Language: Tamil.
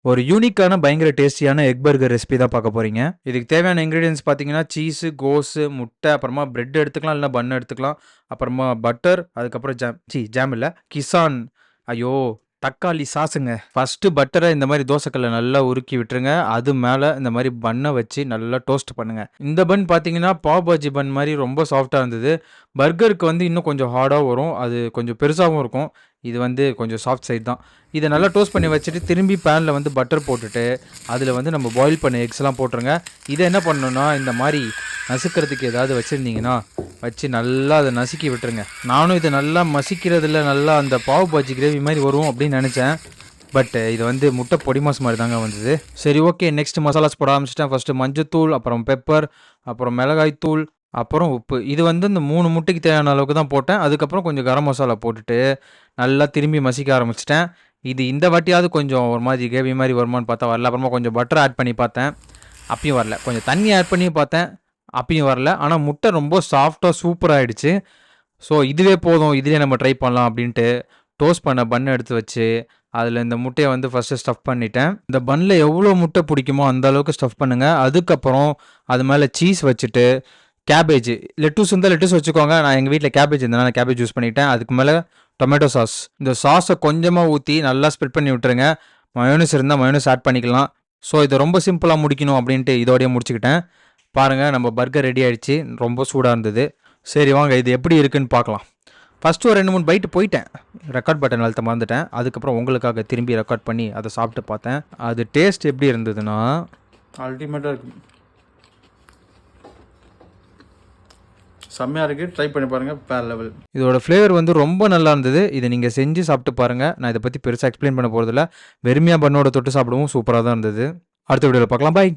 ஒரு யூனிக்கான பயங்கர டேஸ்டியான எக் பர்கர் ரெசிபி தான் பார்க்க போறீங்க. இதுக்கு தேவையான இன்கிரீடியன்ட்ஸ் பார்த்தீங்கன்னா, சீஸு, கோஸு, முட்டை, அப்புறமா பிரெட் எடுத்துக்கலாம், இல்ல பன் எடுத்துக்கலாம். அப்புறமா பட்டர், அதுக்கப்புறம் ஜாம் இல்ல, கிசான். ஐயோ! தக்காளி சாஸுங்க. ஃபர்ஸ்ட்டு பட்டர இந்த மாரி தோசைக்கல்ல நல்லா உருக்கி விட்டுருங்க. அது மேல இந்த மாரி பன்ன வச்சு நல்லா டோஸ்ட் பண்ணுங்க. இந்த பன் பார்த்தீங்கன்னா, பாவ் பாஜி பன் மாரி ரொம்ப சாஃப்ட்டா இருந்தது. பர்கருக்கு வந்து இன்னும் கொஞ்சம் ஹார்டா வரும். அது கொஞ்சம் பெருசாவும் இருக்கும். இது வந்து கொஞ்சம் சாஃப்ட் சைட் தான். இத நல்லா டோஸ்ட் பண்ணி வச்சுட்டு, திரும்பி பேன்ல வந்து பட்டர் போட்டுட்டு, அதில வந்து நம்ம பாயில் பண்ண எக்ஸ்லாம் போட்டுருங்க. இத என்ன பண்ணணும்னா, இந்த மாரி நசுக்கிறதுக்கு ஏதாவது வச்சிருந்தீங்கன்னா, வச்சு நல்லா அத நசுக்கி விட்டுருங்க. நானும் இத நல்லா மசிக்கிறதுல நல்லா அந்த பாவ் பாஜி கிரேவி மாரி வரும் அப்படின்னு நெனச்சேன். பட் இது வந்து முட்டை பொடி மாஸ் மாரி தாங்க வந்தது. சரி, ஓகே, நெக்ஸ்ட் மசாலாஸ் போட ஆரம்பிச்சுட்டேன். ஃபர்ஸ்ட்டு மஞ்சத்தூள், அப்புறம் பெப்பர், அப்புறம் மிளகாய் தூள், அப்புறம் உப்பு. இது வந்து இந்த 3 முட்டைக்கு தேவையான அளவுக்கு தான் போட்டேன். அதுக்கப்புறம் கொஞ்சம் கரம் மசாலா போட்டுட்டு, நல்லா திரும்பி மசிக்க ஆரம்பிச்சுட்டேன். இது இந்த வாட்டியாவது கொஞ்சம் ஒரு மாதிரி கிரேவி மாரி வருமான்னு பார்த்தா வரல. அப்புறமா கொஞ்சம் பட்டர் ஆட் பண்ணி பார்த்தேன். அப்பயும் வரல. கொஞ்சம் தண்ணி ஆட் பண்ணியும் பார்த்தேன். அப்பயும் வரல. ஆனா முட்டை ரொம்ப சாஃப்ட்டா சூப்பரா ஆயிடுச்சு. ஸோ இதுவே போதும். இதுலயே நம்ம ட்ரை பண்ணலாம் அப்படின்ட்டு டோஸ்ட் பண்ண பன் எடுத்து வச்சு, அதில இந்த முட்டைய வந்து ஃபர்ஸ்ட்டு ஸ்டஃப் பண்ணிட்டேன். இந்த பன்ல எவ்வளோ முட்டை பிடிக்குமோ அந்த அளவுக்கு ஸ்டஃப் பண்ணுங்க. அதுக்கப்புறம் அது மேல சீஸ் வச்சுட்டு, கேபேஜ், லெட்டூஸ் இருந்தா லெட்டூஸ் வச்சுக்கோங்க. நான் எங்க வீட்ல கேபேஜ் இருந்தனால கேபேஜ் யூஸ் பண்ணிட்டேன். அதுக்கு மேல டொமேட்டோ சாஸ். இந்த சாஸை கொஞ்சமா ஊத்தி நல்லா ஸ்ப்ரெட் பண்ணி விட்டுருங்க. மயோனைஸ் இருந்தா மயோனைஸ் ஆட் பண்ணிக்கலாம். ஸோ இதை ரொம்ப சிம்பிளா முடிக்கணும் அப்படின்ட்டு இதோடயே முடிச்சுக்கிட்டேன். பாருங்க, நம்ம பர்கர் ரெடி ஆயிடுச்சு. ரொம்ப சூடா இருந்தது. சரி, வாங்க இது எப்படி இருக்குன்னு பார்க்கலாம். ஃபர்ஸ்ட்டு ஒரு 2, 3 பைட்டு போயிட்டேன். ரெக்கார்ட் பட்டன் அழுத்த மறந்துட்டேன். அதுக்கப்புறம் உங்களுக்காக திரும்பி ரெக்கார்ட் பண்ணி அதை சாப்பிட்டு பார்த்தேன். அது டேஸ்ட் எப்படி இருந்ததுன்னா, அல்டிமேட்டாக இருக்குது. செம்மையாக இருக்குது. ட்ரை பண்ணி பாருங்கள். வேறு லெவல். இதோட ஃப்ளேவர் வந்து ரொம்ப நல்லா இருந்தது. இதை நீங்கள் செஞ்சு சாப்பிட்டு பாருங்கள். நான் இதை பற்றி பெருசாக எக்ஸ்பிளைன் பண்ண போகிறதில்ல. வெறுமையாக பண்ணோட தொட்டு சாப்பிடவும் சூப்பராக தான் இருந்தது. அடுத்த வீடியோவில் பார்க்கலாம். பாய்.